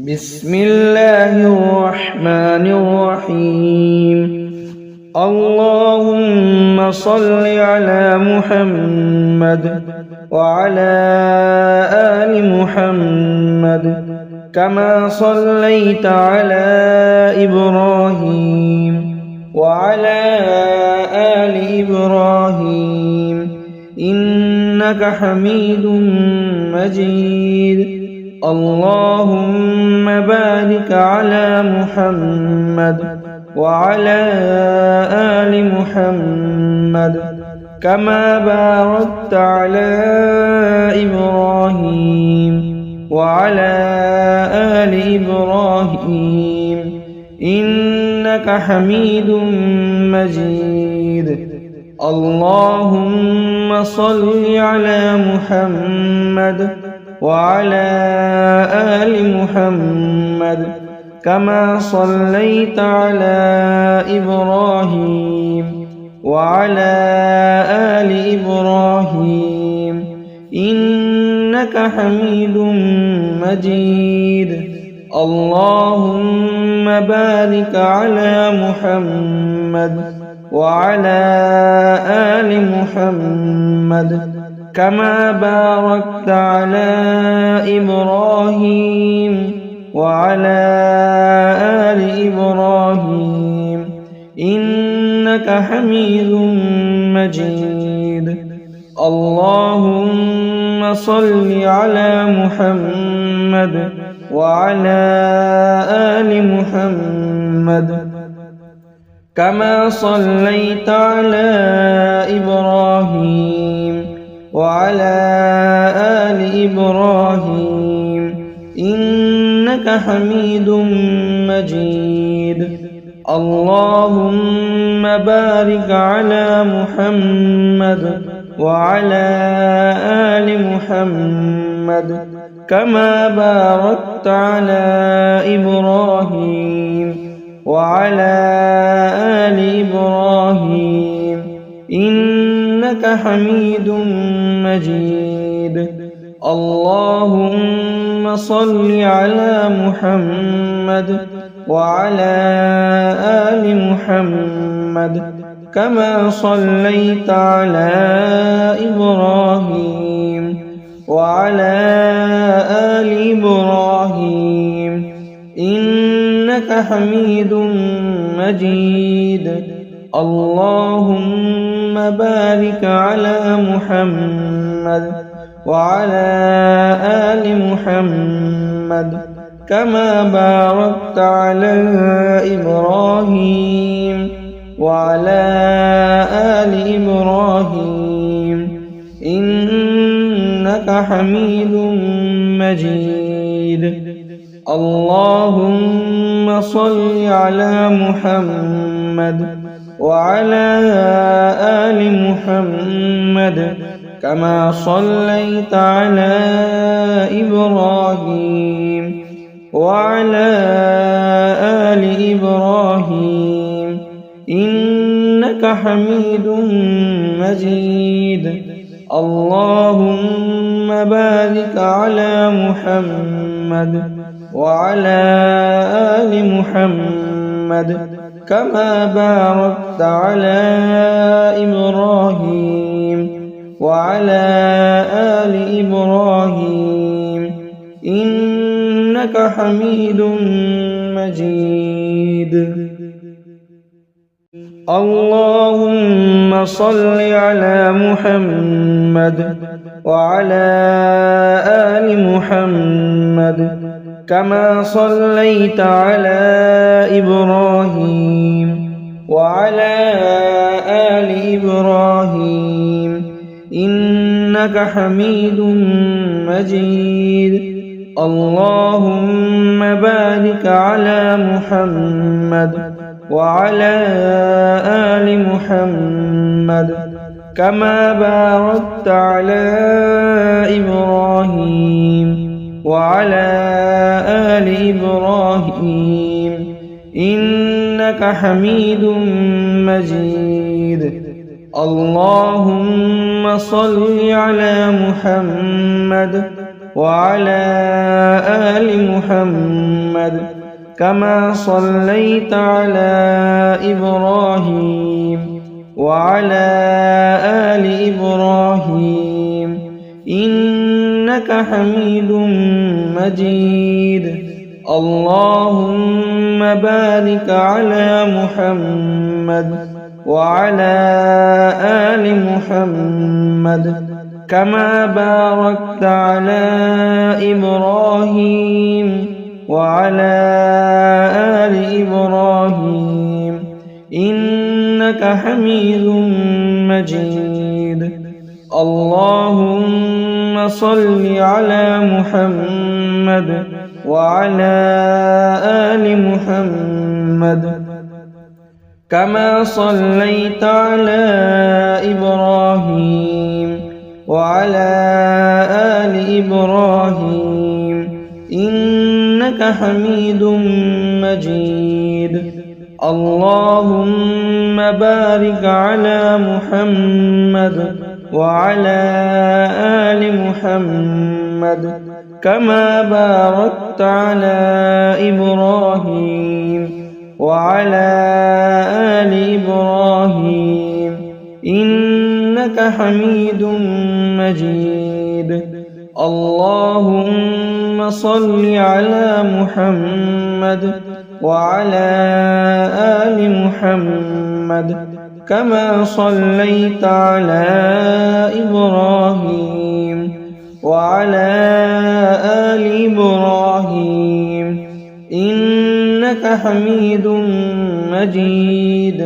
بسم الله الرحمن الرحيم. اللهم صل على محمد وعلى آل محمد كما صليت على إبراهيم وعلى آل إبراهيم إنك حميد مجيد. اللهم بارك على محمد وعلى آل محمد كما باركت على إبراهيم وعلى آل إبراهيم إنك حميد مجيد. اللهم صل على محمد وعلى آل محمد كما صليت على إبراهيم وعلى آل إبراهيم إنك حميد مجيد. اللهم بارك على محمد وعلى آل محمد كما باركت على إبراهيم وعلى آل إبراهيم إنك حميد مجيد. اللهم صل على محمد وعلى آل محمد كما صليت على إبراهيم وعلى آل إبراهيم إنك حميد مجيد. اللهم بارك على محمد وعلى آل محمد كما باركت على إبراهيم وعلى آل إبراهيم إنك حميد مجيد. اللهم صل على محمد وعلى آل محمد كما صليت على إبراهيم وعلى آل إبراهيم إنك حميد مجيد. اللهم بارك على محمد وعلى آل محمد كما باركت على إبراهيم وعلى آل إبراهيم إنك حميد مجيد. اللهم صل على محمد وعلى آل محمد كما صليت على إبراهيم وعلى آل إبراهيم إنك حميد مجيد. اللهم بارك على محمد وعلى آل محمد كما باركت على إبراهيم وعلى آل إبراهيم إنك حميد مجيد. اللهم صل على محمد وعلى آل محمد كما صليت على إبراهيم وعلى آل إبراهيم إنك حميد مجيد. اللهم بارك على محمد وعلى آل محمد كما باركت على إبراهيم وعلى آل إبراهيم إنك حميد مجيد. اللهم صل على محمد وعلى آل محمد كما صليت على إبراهيم وعلى آل إبراهيم إنك حميد مجيد. اللهم بارك على محمد وعلى آل محمد كما باركت على إبراهيم وعلى آل إبراهيم إنك حميد مجيد. اللهم صل على محمد وعلى آل محمد كما صليت على إبراهيم وعلى آل إبراهيم إنك حميد مجيد. اللهم بارك على محمد وعلى آل محمد كما باركت على إبراهيم وعلى آل إبراهيم إنك حميد مجيد. اللهم صل على محمد وعلى آل محمد كما صليت على إبراهيم وعلى آل إبراهيم إنك حميد مجيد.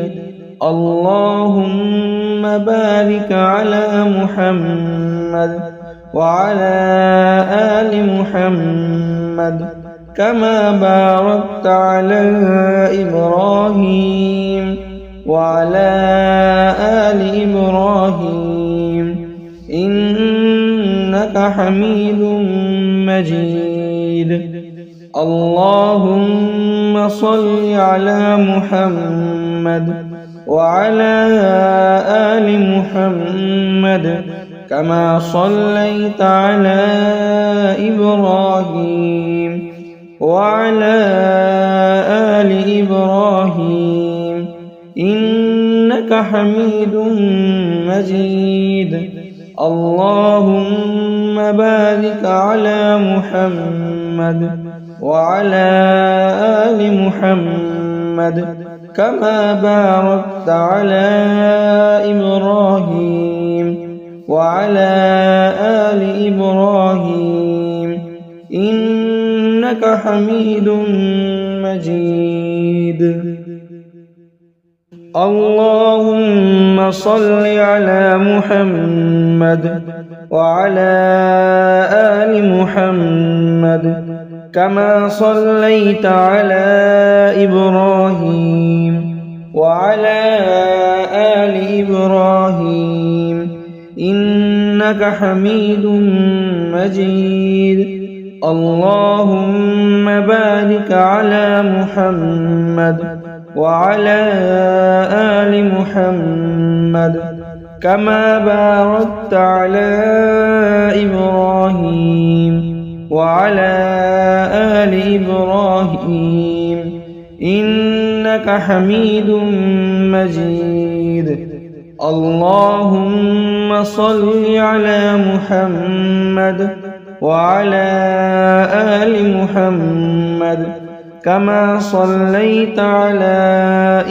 اللهم بارك على محمد وعلى آل محمد كما باركت على إبراهيم وعلى آل إبراهيم إنك حميد مجيد. اللهم صل على محمد وعلى آل محمد كما صليت على إبراهيم وعلى آل إبراهيم إنك حميد مجيد. اللهم بارك على محمد وعلى آل محمد كما باركت على إبراهيم وعلى آل إبراهيم إنك حميد مجيد. اللهم صل على محمد وعلى آل محمد كما صليت على إبراهيم وعلى آل إبراهيم إنك حميد مجيد. اللهم بارك على محمد وعلى آل محمد كما باركت على إبراهيم وعلى آل إبراهيم إنك حميد مجيد. اللهم صل على محمد وعلى آل محمد كما صليت على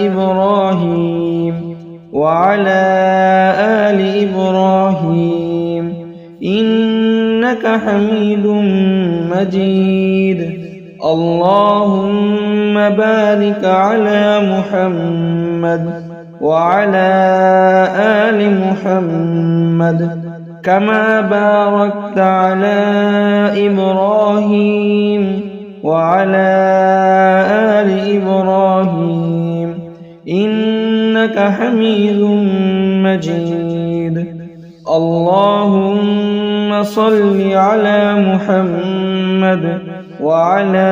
إبراهيم وعلى آل إبراهيم إنك حميد مجيد. اللهم بارك على محمد وعلى آل محمد كما باركت على إبراهيم وعلى آل إبراهيم إنك حميد مجيد. اللهم صل على محمد وعلى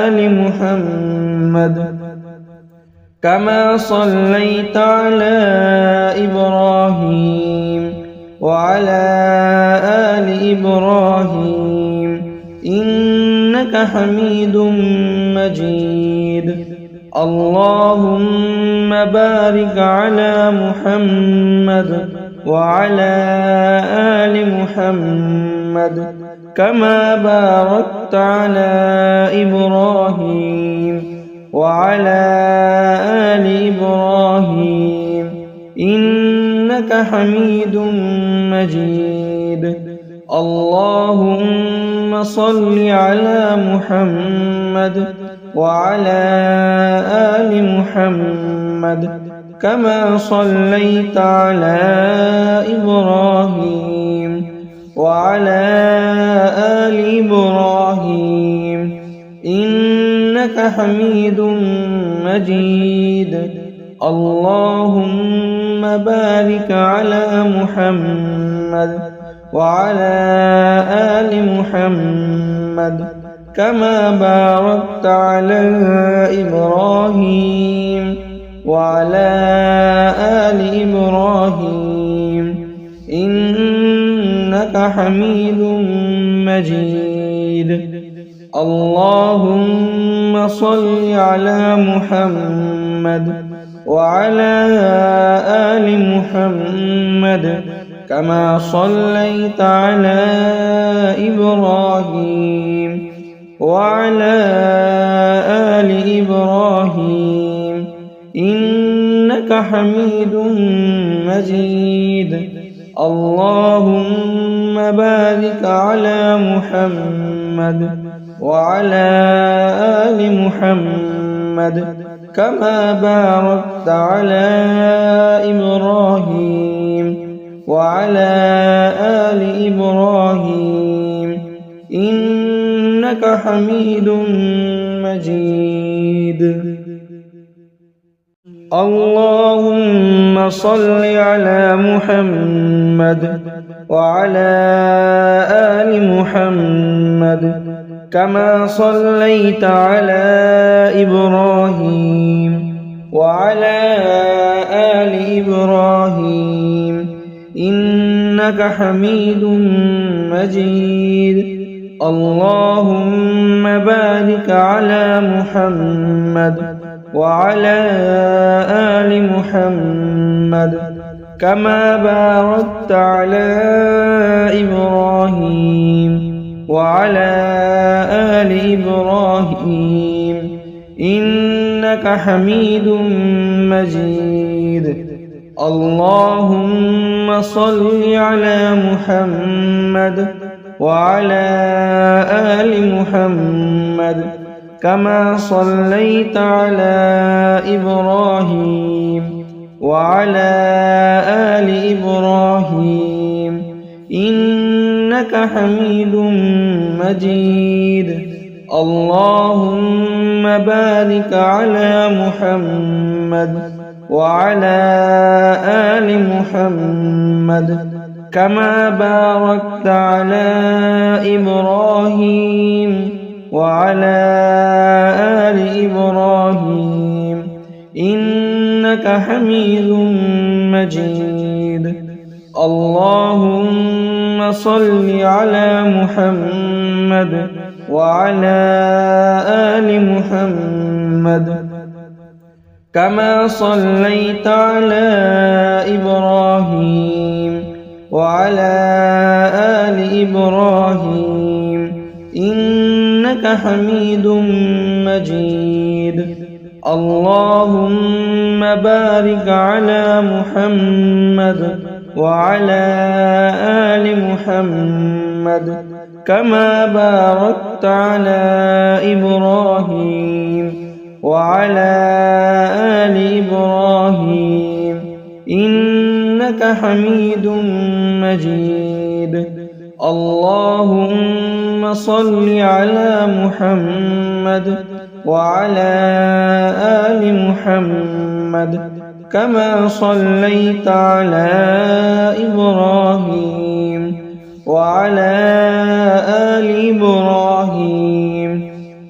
آل محمد كما صليت على إبراهيم وعلى آل إبراهيم إنك حميد مجيد. اللهم بارك على محمد وعلى آل محمد كما باركت على إبراهيم وعلى آل إبراهيم إنك حميد مجيد. اللهم صل على محمد وعلى آل محمد كما صليت على إبراهيم وعلى آل إبراهيم إنك حميد مجيد. اللهم بارك على محمد وعلى آل محمد كما باركت على إبراهيم وعلى آل إبراهيم إنك حميد مجيد. اللهم صل على محمد وعلى آل محمد كما صليت على إبراهيم وعلى آل إبراهيم إنك حميد مجيد. اللهم بارك على محمد وعلى آل محمد كما باركت على إبراهيم وعلى آل إبراهيم إنك حميد مجيد. اللهم صل على محمد وعلى آل محمد كما صليت على إبراهيم وعلى آل إبراهيم إنك حميد مجيد. اللهم بارك على محمد وعلى آل محمد كما باركت على إبراهيم وعلى آل إبراهيم إنك حميد مجيد. اللهم صل على محمد وعلى آل محمد كما صليت على إبراهيم وعلى آل إبراهيم إنك حميد مجيد. اللهم بارك على محمد وعلى آل محمد كما باركت على إبراهيم وعلى آل إبراهيم إنك حميد مجيد. اللهم صل على محمد وعلى آل محمد كما صليت على إبراهيم وعلى آل إبراهيم إنك حميد مجيد. اللهم بارك على محمد وعلى آل محمد كما باركت على إبراهيم وعلى آل إبراهيم إنك حميد مجيد. اللهم صل على محمد وعلى آل محمد كما صليت على إبراهيم وعلى آل إبراهيم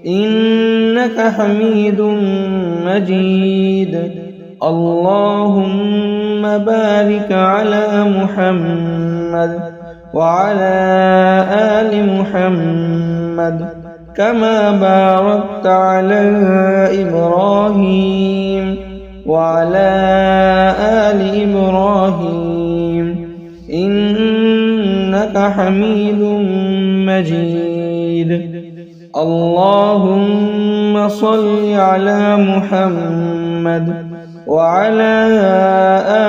إنك حميد مجيد. اللهم بارك على محمد وعلى آل محمد كما باركت على إبراهيم وعلى آل إبراهيم إنك حميد مجيد. اللهم صل على محمد وعلى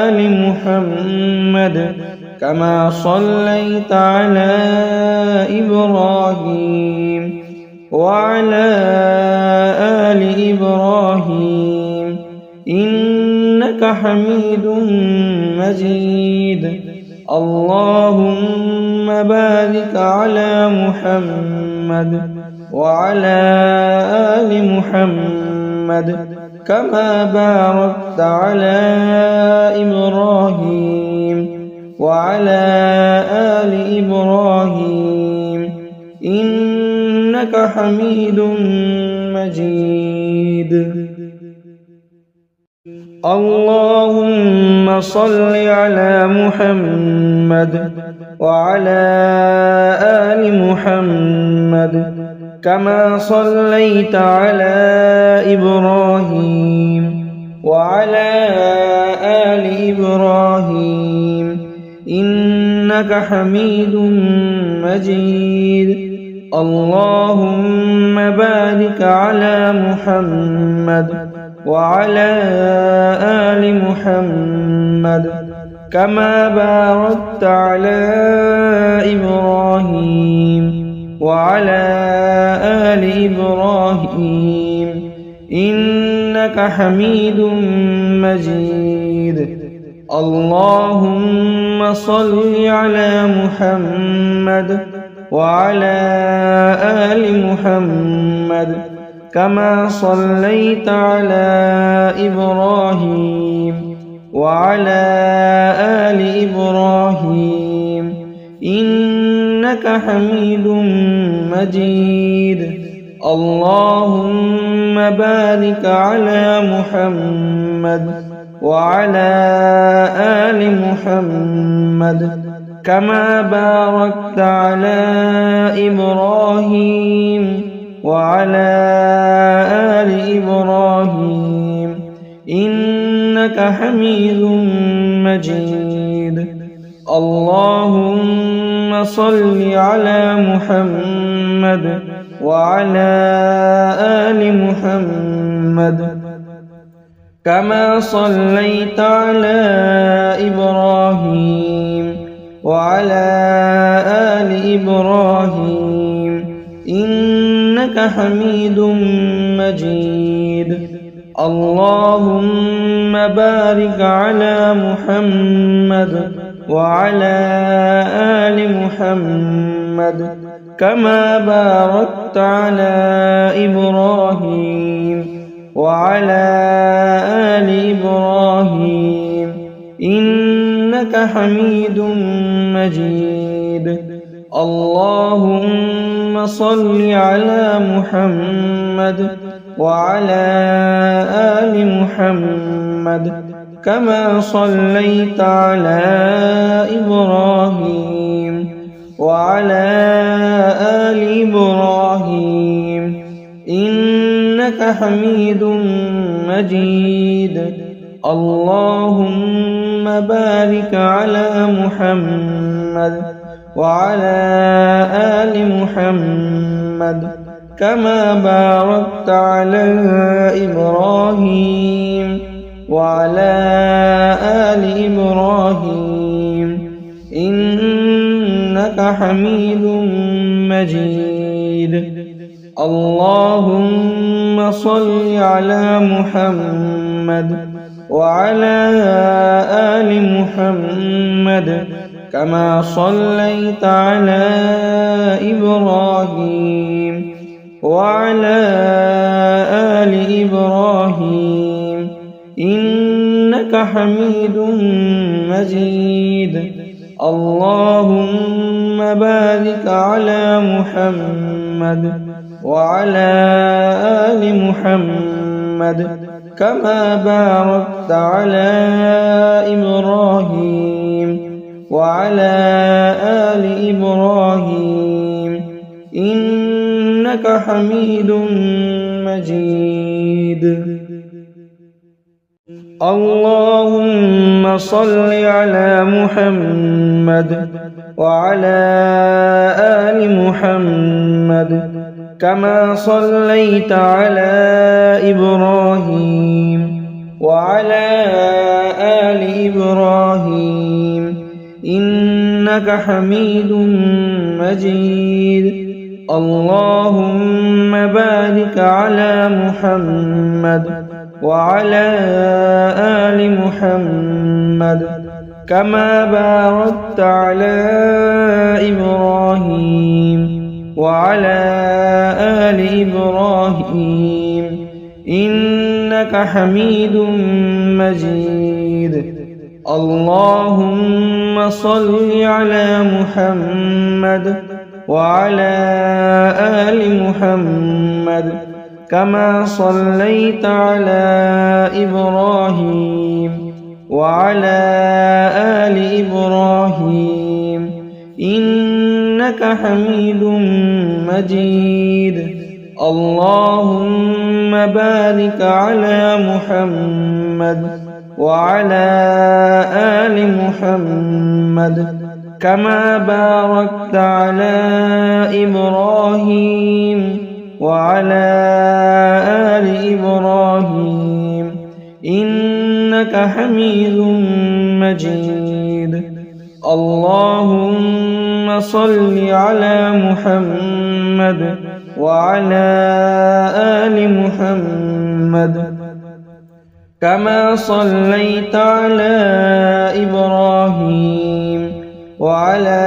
آل محمد كما صليت على إبراهيم وعلى آل إبراهيم إنك حميد مجيد. اللهم بارك على محمد وعلى آل محمد كما باركت على إبراهيم وعلى آل إبراهيم إنك حميد مجيد. اللهم صل على محمد وعلى آل محمد كما صليت على إبراهيم وعلى آل إبراهيم إنك حميد مجيد. اللهم بارك على محمد وعلى آل محمد كما باركت على إبراهيم وعلى آل إبراهيم إنك حميد مجيد. اللهم صل على محمد وعلى آل محمد كما صليت على إبراهيم وعلى آل إبراهيم إنك حميد مجيد. اللهم بارك على محمد وعلى آل محمد كما باركت على إبراهيم وعلى آل إبراهيم إنك حميد مجيد. اللهم صل على محمد وعلى آل محمد كما صليت على إبراهيم وعلى آل إبراهيم إنك حميد مجيد. اللهم بارك على محمد وعلى آل محمد كما باركت على إبراهيم وعلى آل إبراهيم إنك حميد مجيد. اللهم صل على محمد وعلى آل محمد كما صليت على إبراهيم وعلى آل إبراهيم إنك حميد مجيد. اللهم بارك على محمد وعلى آل محمد كما باركت على إبراهيم وعلى آل إبراهيم إنك حميد مجيد. اللهم صل على محمد وعلى آل محمد كما صليت على إبراهيم وعلى آل إبراهيم إنك حميد مجيد. اللهم بارك على محمد وعلى آل محمد كما باركت على إبراهيم وعلى آل إبراهيم إنك حميد مجيد. اللهم صل على محمد وعلى آل محمد كما صليت على إبراهيم وعلى آل إبراهيم إنك حميد مجيد. اللهم بارك على محمد وعلى آل محمد كما باركت على إبراهيم وعلى آل إبراهيم إنك حميد مجيد. اللهم صل على محمد وعلى آل محمد كما صليت على إبراهيم وعلى آل إبراهيم إنك حميد مجيد. اللهم بارك على محمد وعلى آل محمد كما باركت على إبراهيم وعلى آل إبراهيم إنك حميد مجيد. اللهم صل على محمد وعلى آل محمد كما صليت على إبراهيم وعلى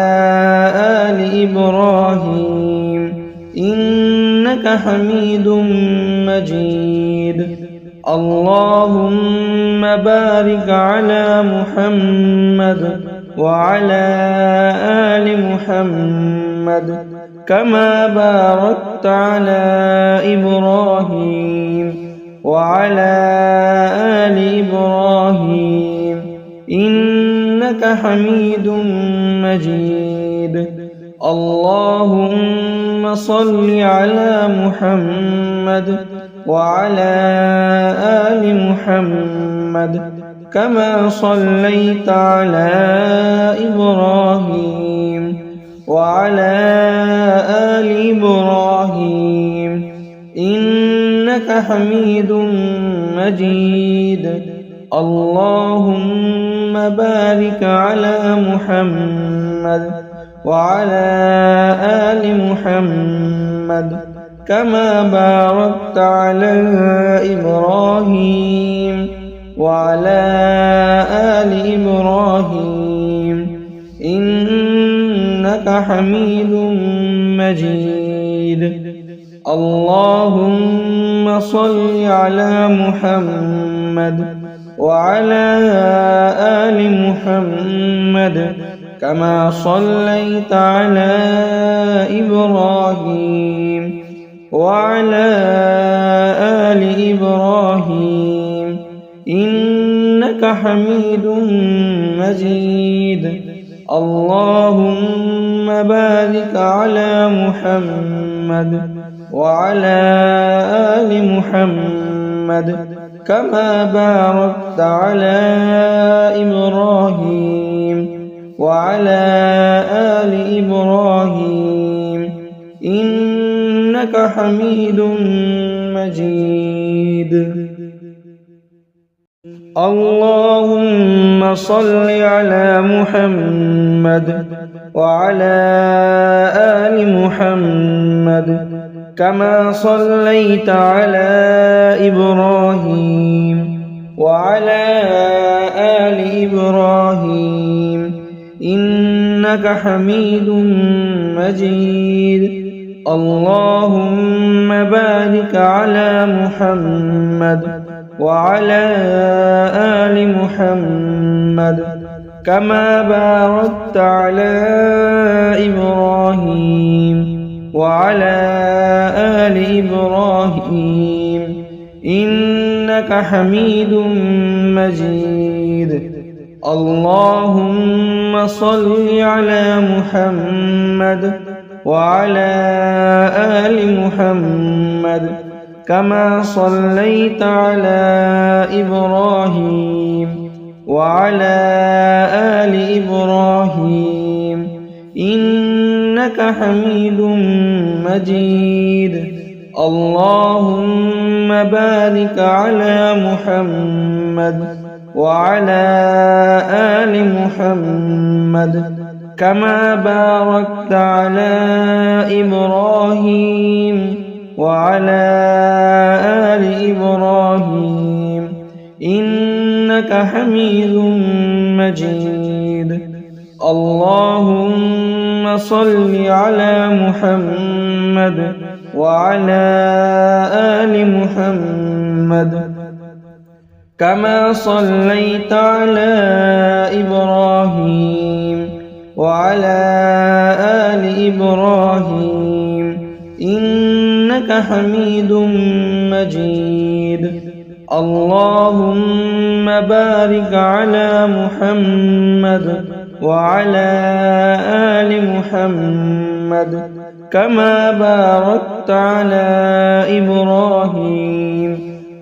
آل إبراهيم إنك حميد مجيد. اللهم بارك على محمد وعلى آل محمد كما باركت على إبراهيم وعلى آل إبراهيم إنك حميد مجيد. اللهم صل على محمد وعلى آل محمد كما صليت على إبراهيم وعلى آل إبراهيم إنك حميد مجيد. اللهم بارك على محمد وعلى آل محمد كما باركت على إبراهيم وعلى آل إبراهيم إنك حميد مجيد. اللهم صل على محمد وعلى آل محمد كما صليت على إبراهيم وعلى آل إبراهيم إنك حميد مجيد. اللهم بارك على محمد وعلى آل محمد كما باركت على إبراهيم وعلى آل إبراهيم إنك حميد مجيد. اللهم صل على محمد وعلى آل محمد كما صليت على إبراهيم وعلى آل إبراهيم إنك حميد مجيد. اللهم بارك على محمد وعلى آل محمد كما باركت على إبراهيم وعلى آل إبراهيم إنك إنك حميد مجيد. اللهم صل على محمد وعلى آل محمد كما صليت على إبراهيم وعلى آل إبراهيم إنك حميد مجيد. اللهم بارك على محمد وعلى آل محمد كما باركت على إبراهيم وعلى آل إبراهيم إنك حميد مجيد. اللهم صل على محمد وعلى آل محمد كما صليت على إبراهيم وعلى آل إبراهيم إنك حميد مجيد. اللهم بارك على محمد وعلى آل محمد كما باركت على إبراهيم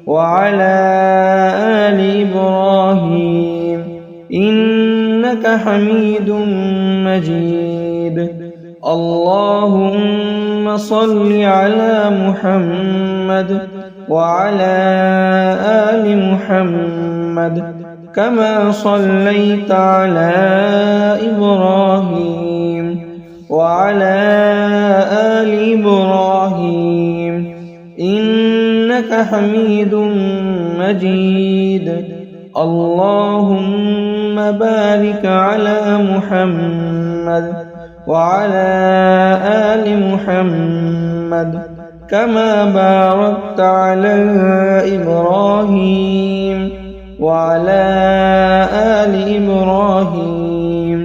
وعلى آل إبراهيم إنك حميد مجيد. اللهم صل على محمد وعلى آل محمد كما صليت على إبراهيم وعلى آل إبراهيم إنك حميد مجيد. اللهم بارك على محمد وعلى آل محمد كما باركت على إبراهيم وعلى آل إبراهيم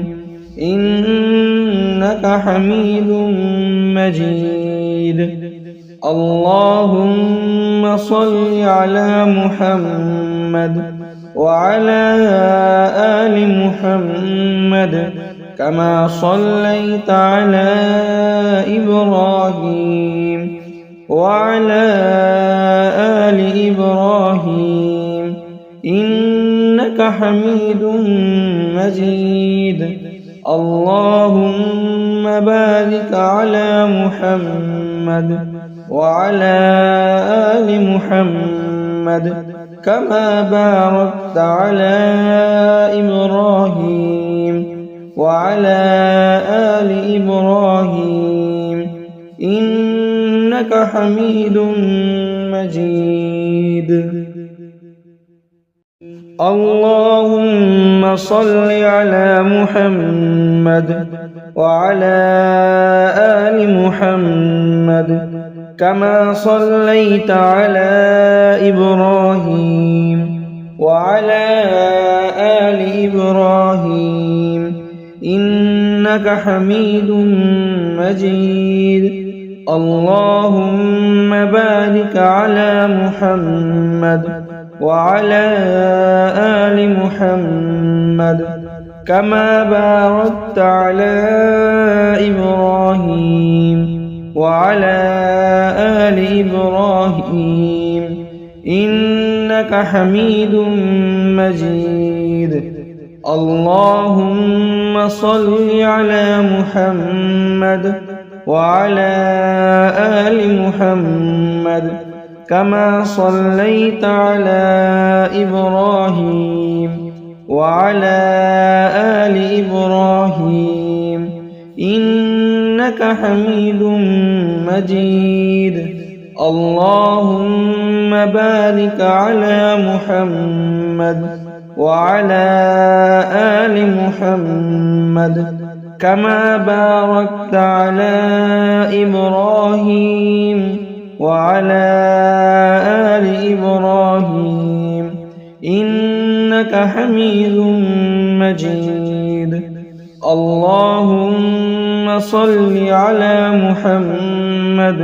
إنك حميد مجيد. اللهم صل على محمد وعلى آل محمد كما صليت على إبراهيم وعلى آل إبراهيم إنك حميد مجيد. اللهم بارك على محمد وعلى آل محمد كما باركت على إبراهيم وعلى آل إبراهيم إنك حميد مجيد. اللهم صل على محمد وعلى آل محمد كما صليت على إبراهيم وعلى آل إبراهيم إنك حميد مجيد. اللهم بارك على محمد وعلى آل محمد كما باركت على إبراهيم وعلى آل إبراهيم إنك حميد مجيد. اللهم صل على محمد وعلى آل محمد كما صليت على إبراهيم وعلى آل إبراهيم إنك حميد مجيد. اللهم بارك على محمد وعلى آل محمد كما باركت على إبراهيم وعلى آل إبراهيم إنك حميد مجيد. اللهم صل على محمد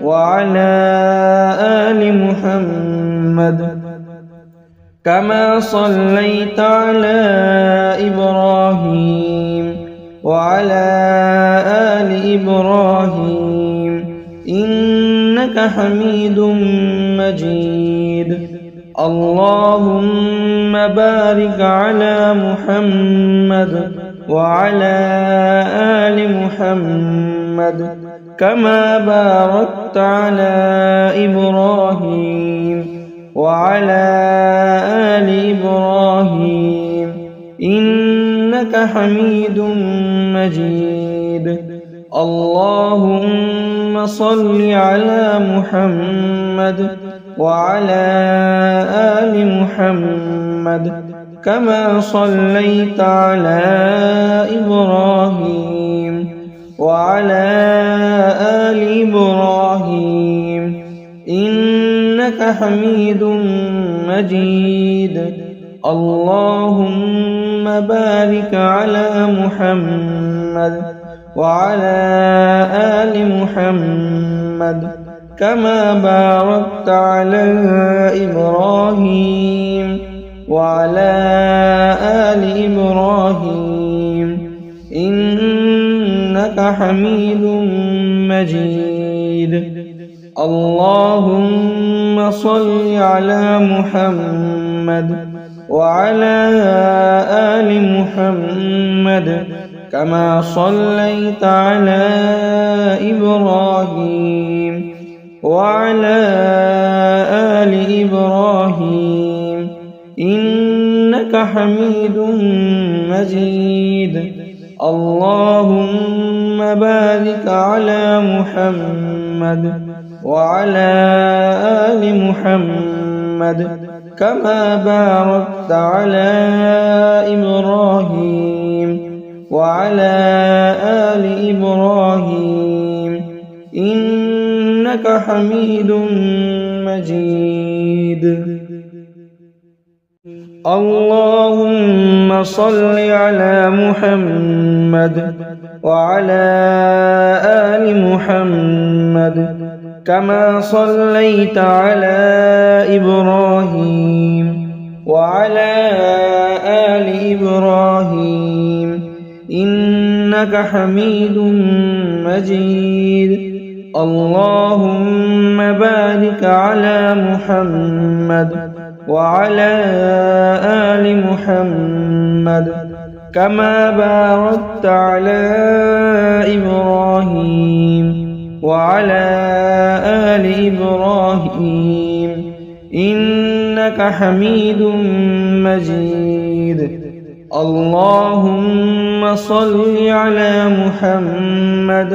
وعلى آل محمد كما صليت على إبراهيم وعلى آل إبراهيم إنك حميد مجيد. اللهم بارك على محمد وعلى آل محمد كما باركت على إبراهيم وعلى آل إبراهيم إنك حميد مجيد. اللهم صل على محمد وعلى آل محمد كما صليت على إبراهيم وعلى آل إبراهيم إنك حميد مجيد. اللهم بارك على محمد وعلى آل محمد كما باركت على إبراهيم وعلى آل إبراهيم إنك حميد مجيد. اللهم صل على محمد وعلى آل محمد كما صليت على إبراهيم وعلى آل إبراهيم إنك حميد مجيد. اللهم بارك على محمد وعلى آل محمد كما باركت على إبراهيم وعلى آل إبراهيم إنك حميد مجيد. اللهم صل على محمد وعلى آل محمد كما صليت على إبراهيم وعلى آل إبراهيم إنك حميد مجيد. اللهم بارك على محمد وعلى آل محمد كما باركت على إبراهيم وعلى آل إبراهيم إنك حميد مجيد. اللهم صل على محمد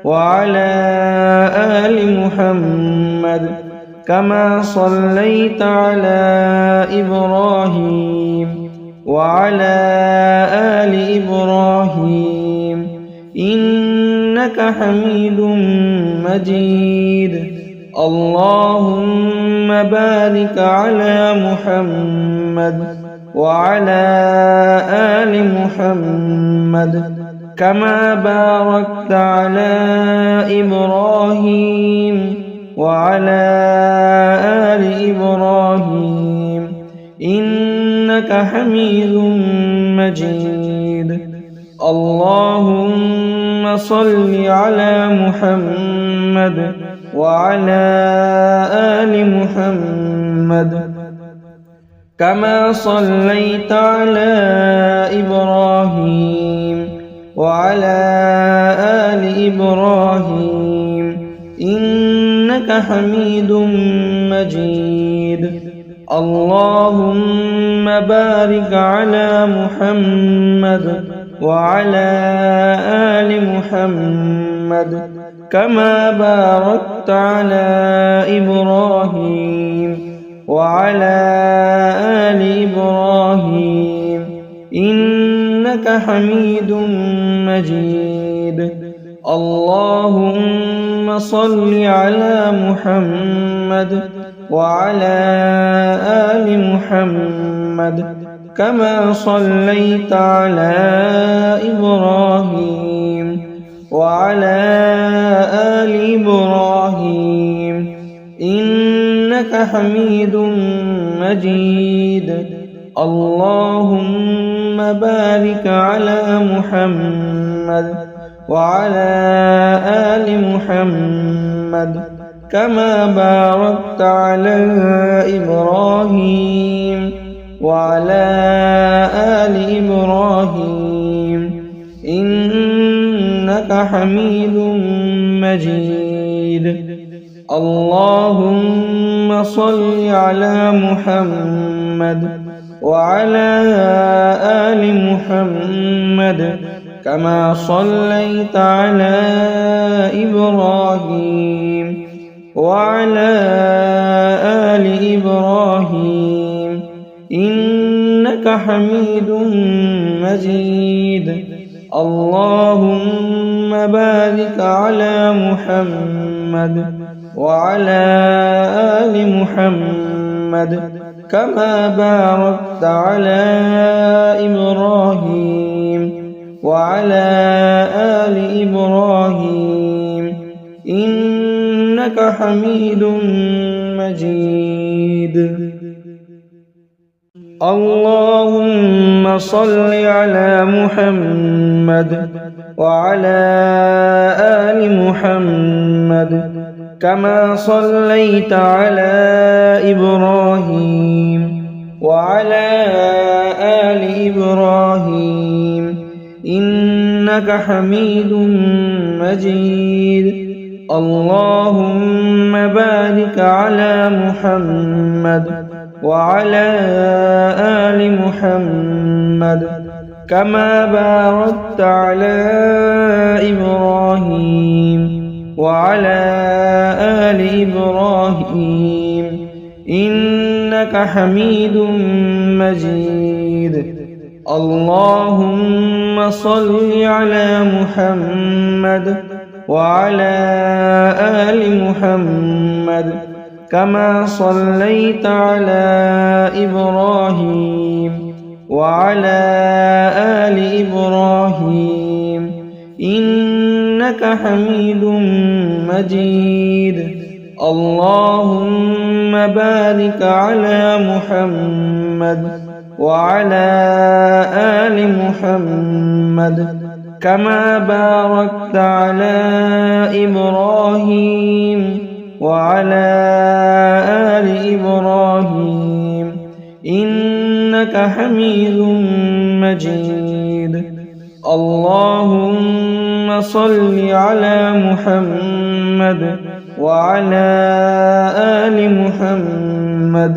وعلى آل محمد كما صليت على إبراهيم وعلى آل إبراهيم إنك حميد مجيد. اللهم بارك على محمد وعلى آل محمد كما باركت على إبراهيم وعلى آل إبراهيم إنك حميد مجيد. اللهم صل على محمد وعلى آل محمد كما صليت على إبراهيم وعلى آل إبراهيم إنك حميد مجيد. اللهم بارك على محمد وعلى آل محمد كما باركت على إبراهيم وعلى آل إبراهيم إنك حميد مجيد. اللهم صل على محمد وعلى آل محمد كما صليت على إبراهيم وعلى آل إبراهيم إنك إنك حميد مجيد. اللهم بارك على محمد وعلى آل محمد كما باركت على إبراهيم وعلى آل إبراهيم إنك حميد مجيد. اللهم صل على محمد وعلى آل محمد كما صليت على إبراهيم وعلى آل إبراهيم إنك حميد مجيد. اللهم بارك على محمد وعلى آل محمد كما باركت على إبراهيم وعلى آل إبراهيم إنك حميد مجيد. اللهم صل على محمد وعلى آل محمد كما صليت على إبراهيم وعلى آل إبراهيم إنك حميد مجيد. اللهم بارك على محمد وعلى آل محمد كما باركت على إبراهيم وعلى آل إبراهيم إنك حميد مجيد. اللهم صل على محمد وعلى آل محمد كما صليت على إبراهيم وعلى آل إبراهيم إنك حميد مجيد. اللهم بارك على محمد وعلى آل محمد كما باركت على إبراهيم وعلى آل إبراهيم إنك حميد مجيد. اللهم صل على محمد وعلى آل محمد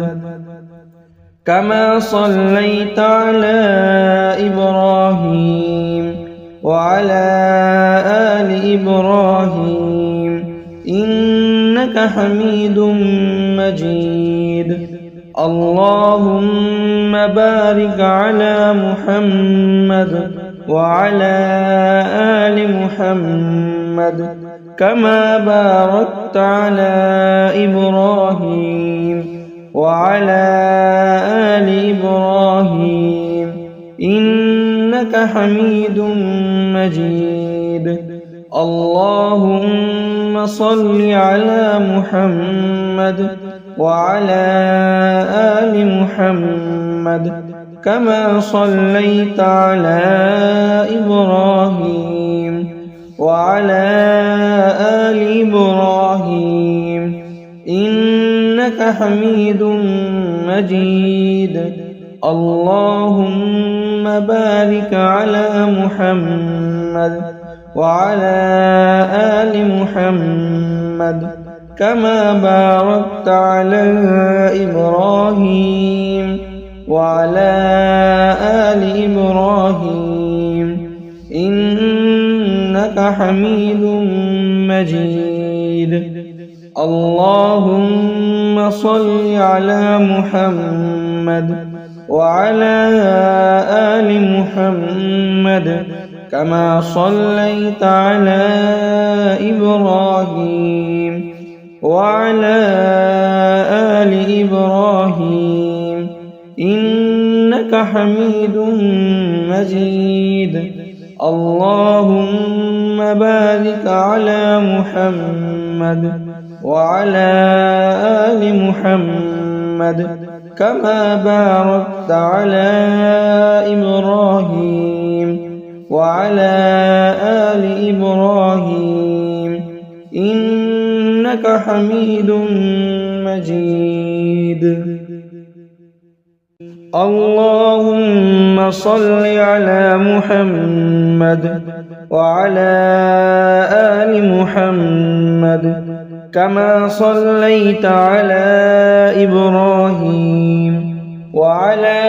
كما صليت على إبراهيم وعلى آل إبراهيم إنك حميد مجيد. اللهم بارك على محمد وعلى آل محمد كما باركت على إبراهيم وعلى آل إبراهيم إنك حميد مجيد. اللهم صل على محمد وعلى آل محمد كما صليت على إبراهيم وعلى آل إبراهيم إنك حميد مجيد. اللهم بارك على محمد وعلى آل محمد كما باركت على إبراهيم وعلى آل إبراهيم إنك حميد مجيد. اللهم صل على محمد وعلى آل محمد كما صليت على إبراهيم وعلى آل إبراهيم إنك حميد مجيد. اللهم بارك على محمد وعلى آل محمد كما باركت على إبراهيم وعلى آل إبراهيم إنك حميد مجيد. اللهم صل على محمد وعلى آل محمد كما صليت على إبراهيم وعلى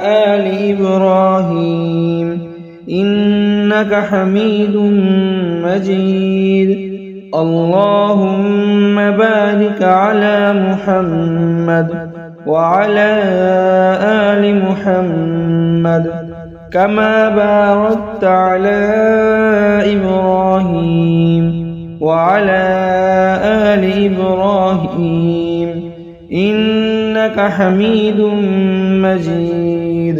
آل إبراهيم إنك حميد مجيد. اللهم بارك على محمد وعلى آل محمد كما باركت على إبراهيم وعلى آل إبراهيم إنك حميد مجيد.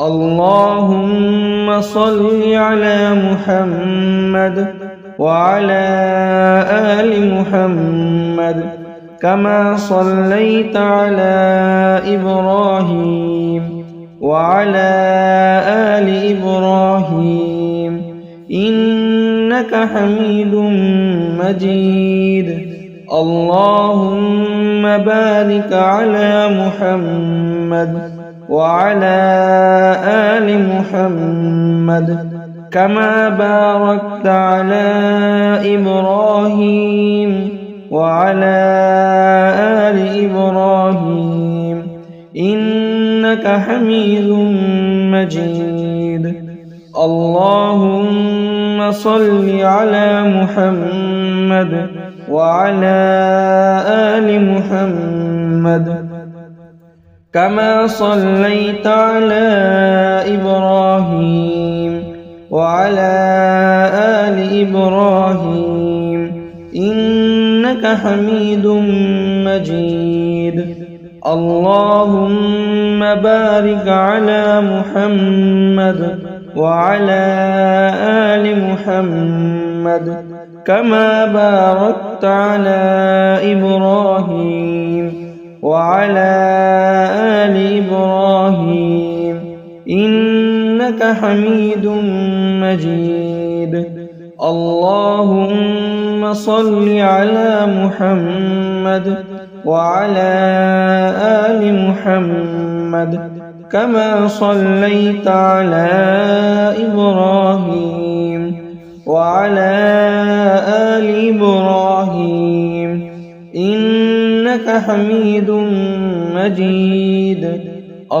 اللهم صل على محمد وعلى آل محمد كما صليت على إبراهيم وعلى آل إبراهيم إنك حميد مجيد. اللهم بارك على محمد وعلى آل محمد كما باركت على إبراهيم وعلى آل إبراهيم إنك حميد مجيد. اللهم صل على محمد وعلى آل محمد كما صليت على إبراهيم وعلى آل إبراهيم إنك حميد مجيد. اللهم بارك على محمد وعلى آل محمد كما باركت على إبراهيم وعلى آل إبراهيم إنك حميد مجيد. اللهم صل على محمد وعلى آل محمد كما صليت على إبراهيم وعلى آل إبراهيم إنك حميد مجيد.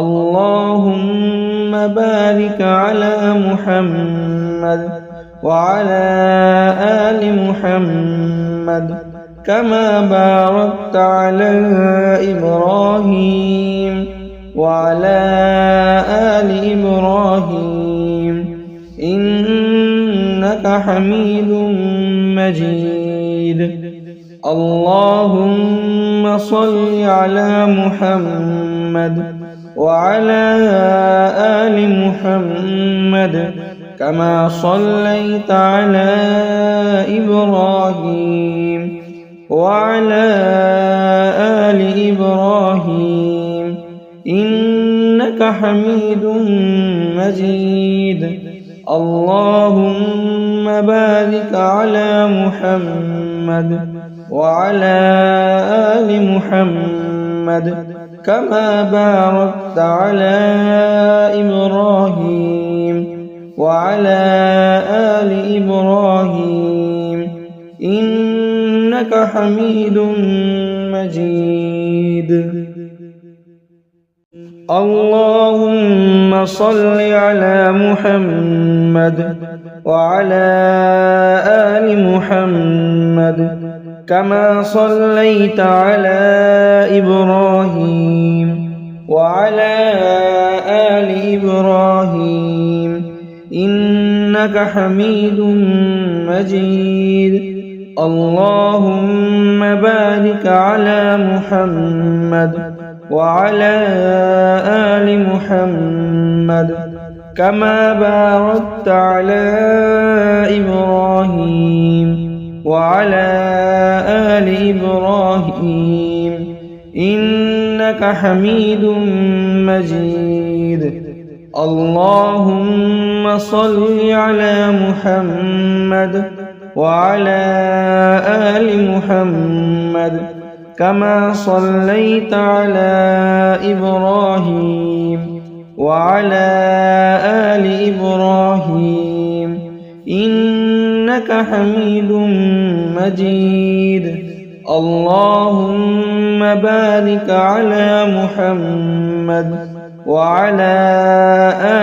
اللهم بارك على محمد وعلى آل محمد كما باركت على إبراهيم وعلى آل إبراهيم إنك حميد مجيد. اللهم صل على محمد وعلى آل محمد كما صليت على إبراهيم وعلى آل إبراهيم إنك حميد مجيد. اللهم بارك على محمد وعلى آل محمد كما باركت على إبراهيم وعلى آل إبراهيم إنك حميد مجيد. اللهم صل على محمد وعلى آل محمد كما صليت على إبراهيم وعلى آل إبراهيم إنك حميد مجيد. اللهم بارك على محمد وعلى آل محمد كما باركت على إبراهيم وعلى آل إبراهيم إنك حميد مجيد. اللهم صل على محمد وعلى آل محمد كما صليت على إبراهيم وعلى آل إبراهيم إنك حميد مجيد. اللهم بارك على محمد وعلى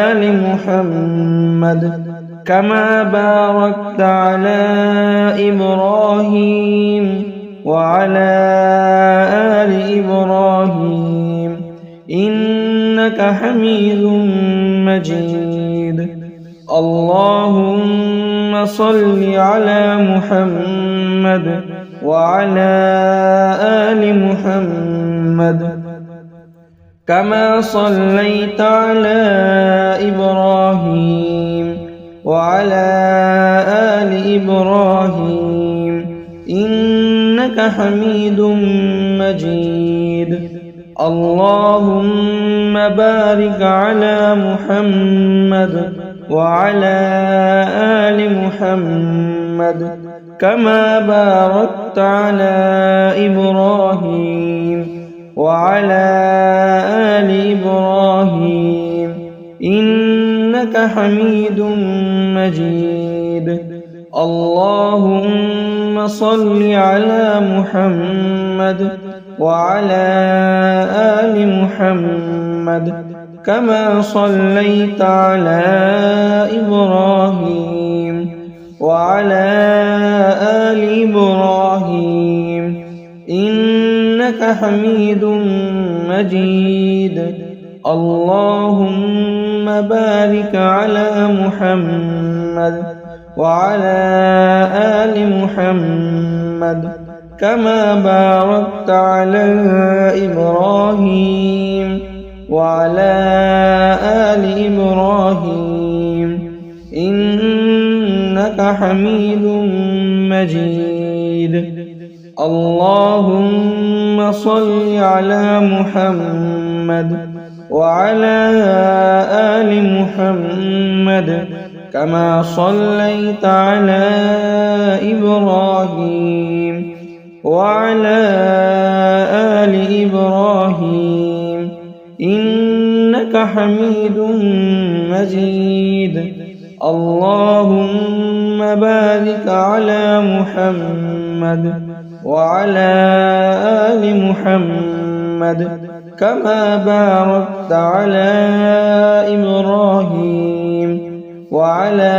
آل محمد كما باركت على إبراهيم وعلى آل إبراهيم إنك حميد مجيد. اللهم صل على محمد وعلى آل محمد كما صليت على إبراهيم وعلى آل إبراهيم إنك حميد مجيد. اللهم بارك على محمد وعلى آل محمد كما باركت على إبراهيم وعلى آل إبراهيم إنك حميد مجيد. اللهم صل على محمد وعلى آل محمد كما صليت على إبراهيم وعلى آل إبراهيم إنك حميد مجيد. اللهم بارك على محمد وعلى آل محمد كما باركت على إبراهيم وعلى آل إبراهيم إنك حميد مجيد. اللهم صل على محمد وعلى آل محمد كما صليت على إبراهيم وعلى آل إبراهيم إنك حميد مجيد. اللهم بارك على محمد وعلى آل محمد كما باركت على إبراهيم وعلى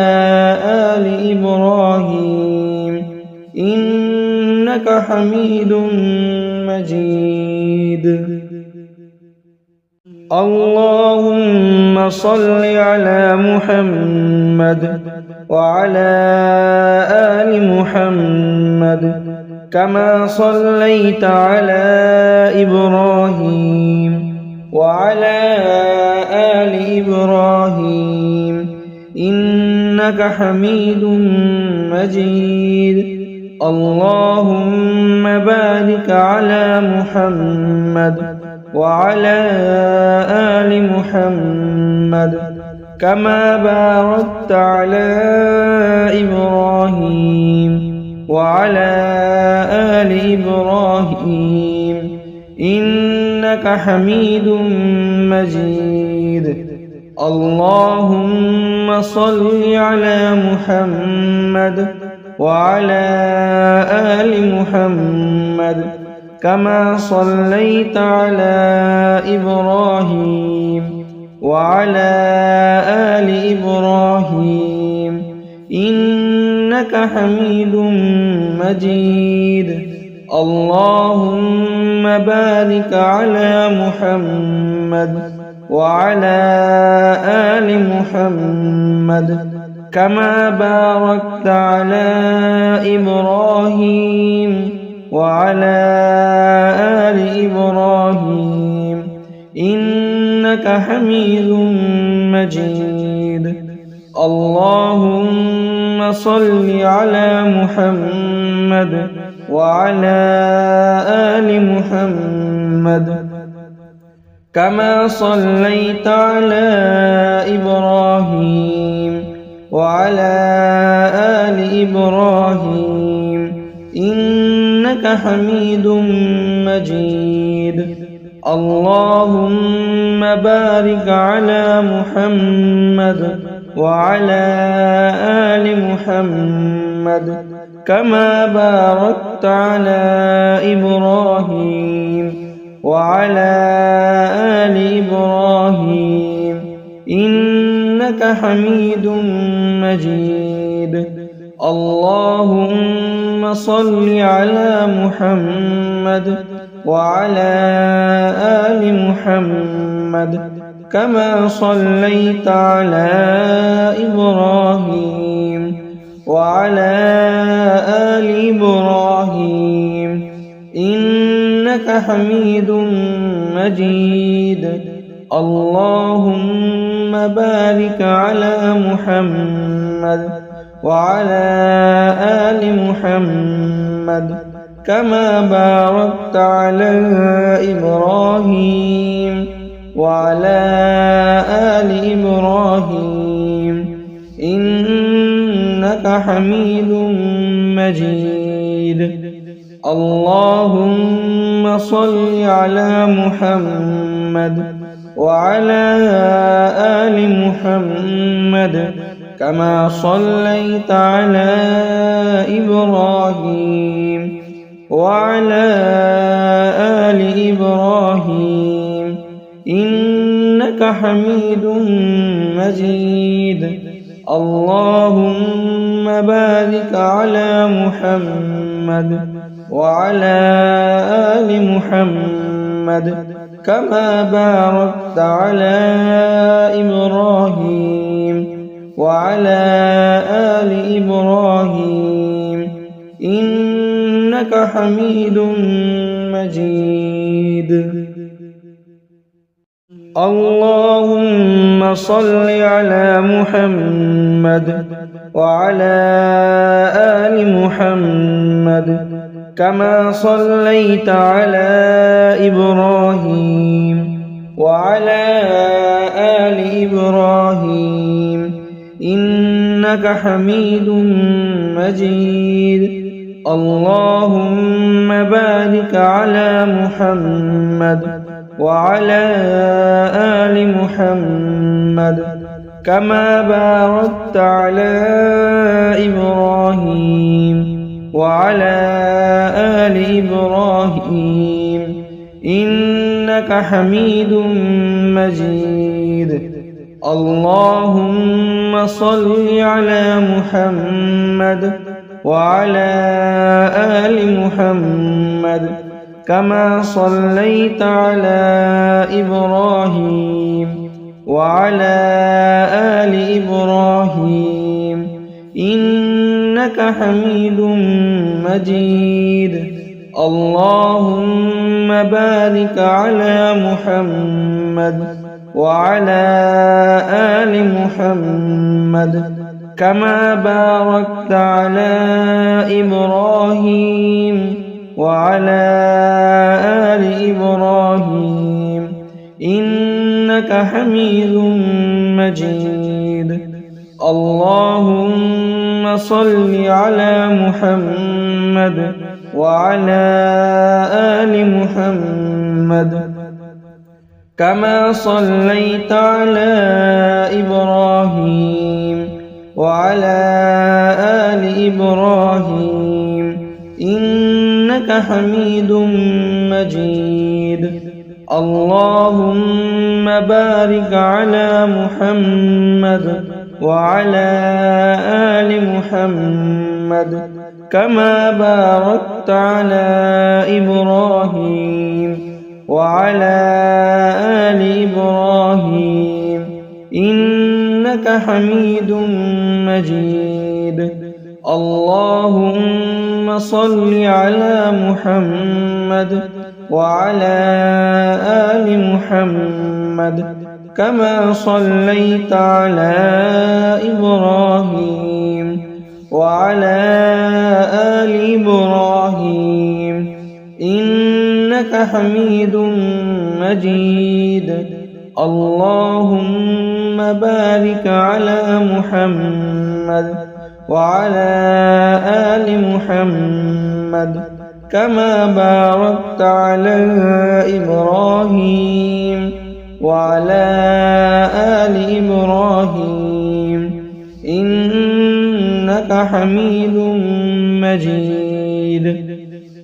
آل إبراهيم إنك حميد مجيد. اللهم صل على محمد وعلى آل محمد كما صليت على إبراهيم وعلى آل إبراهيم إنك حميد مجيد. اللهم بارك على محمد وعلى آل محمد كما باركت على إبراهيم وعلى آل إبراهيم إنك حميد مجيد. اللهم صل على محمد وعلى آل محمد كما صليت على إبراهيم وعلى آل إبراهيم إنك حميد مجيد. اللهم بارك على محمد وعلى آل محمد كما باركت على إبراهيم وعلى آل إبراهيم إنك حميد مجيد. اللهم صل على محمد محمد وعلى آل محمد كما صليت على إبراهيم وعلى آل إبراهيم إنك حميد مجيد. اللهم بارك على محمد وعلى آل محمد كما باركت على إبراهيم وعلى آل إبراهيم إنك حميد مجيد. اللهم صل على محمد وعلى آل محمد كما صليت على إبراهيم وعلى آل إبراهيم إنك حميد مجيد. اللهم بارك على محمد وعلى آل محمد كما باركت على إبراهيم وعلى آل إبراهيم إنك حميد مجيد. اللهم صل على محمد وعلى آل محمد كما صليت على إبراهيم وعلى آل إبراهيم إنك حميد مجيد. اللهم بارك على محمد وعلى آل محمد كما باركت على إبراهيم وعلى آل إبراهيم إنك حميد مجيد. اللهم صل على محمد وعلى آل محمد كما صليت على إبراهيم وعلى آل إبراهيم إنك حميد مجيد. اللهم بارك على محمد وعلى آل محمد كما باركت على إبراهيم وعلى آل إبراهيم إنك حميد مجيد. اللهم صل على محمد وعلى آل محمد كما صليت على إبراهيم وعلى آل إبراهيم إنك حميد مجيد. اللهم بارك على محمد وعلى آل محمد كما باركت على إبراهيم وعلى آل إبراهيم إنك حميد مجيد. اللهم صل على محمد وعلى آل محمد كما صليت على إبراهيم وعلى آل إبراهيم إنك حميد مجيد. اللهم بارك على محمد وعلى آل محمد كما باركت على إبراهيم وعلى آل إبراهيم إنك حميد مجيد. اللهم صل على محمد وعلى آل محمد كما صليت على إبراهيم وعلى آل إبراهيم إنك حميد مجيد. اللهم بارك على محمد وعلى آل محمد كما باركت على إبراهيم وعلى آل إبراهيم إنك حميد مجيد.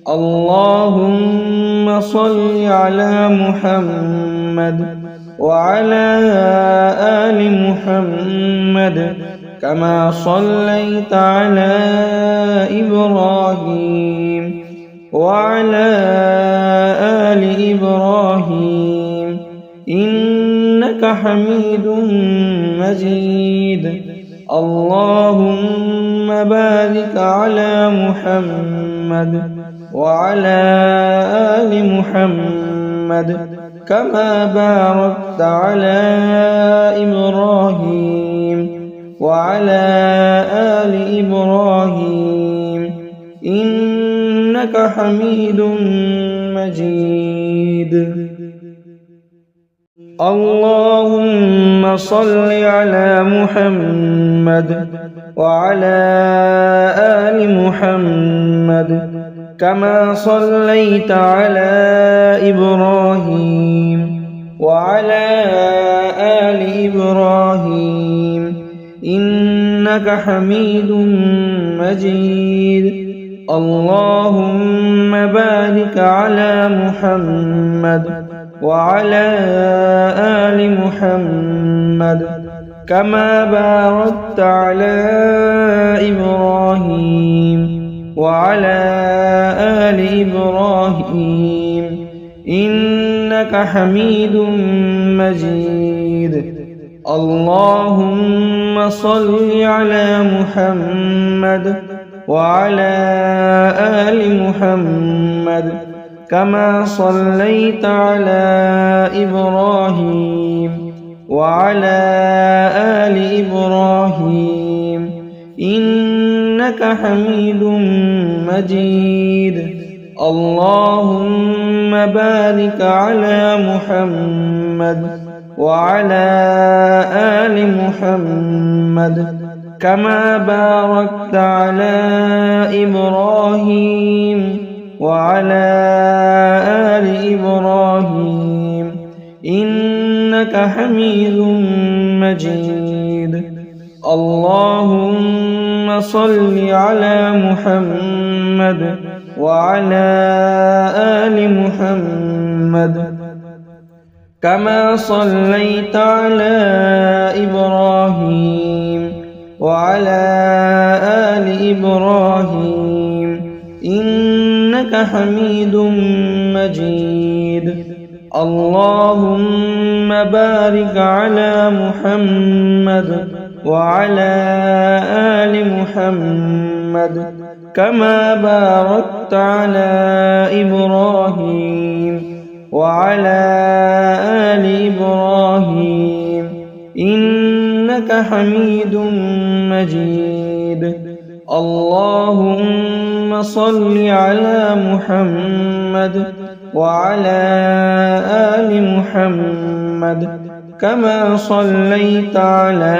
اللهم صل على محمد وعلى آل محمد كما صليت على إبراهيم وعلى آل إبراهيم إنك حميد مجيد. اللهم بارك على محمد وعلى آل محمد كما باركت على إبراهيم وعلى آل إبراهيم إنك حميد مجيد. اللهم صل على محمد وعلى آل محمد كما صليت على إبراهيم وعلى آل إبراهيم إنك حميد مجيد. اللهم بارك على محمد وعلى آل محمد كما باركت على إبراهيم وعلى آل إبراهيم إنك حميد مجيد. اللهم صل على محمد وعلى آل محمد كما صليت على إبراهيم وعلى آل إبراهيم إنك حميد مجيد. اللهم بارك على محمد وعلى آل محمد كما باركت على إبراهيم وعلى آل إبراهيم إنك حميد مجيد. اللهم صل على محمد وعلى آل محمد كما صليت على إبراهيم وعلى آل إبراهيم إنك حميد مجيد. اللهم بارك على محمد وعلى آل محمد كما باركت على إبراهيم وعلى آل إبراهيم إنك حميد مجيد. اللهم صل على محمد وعلى آل محمد كما صليت على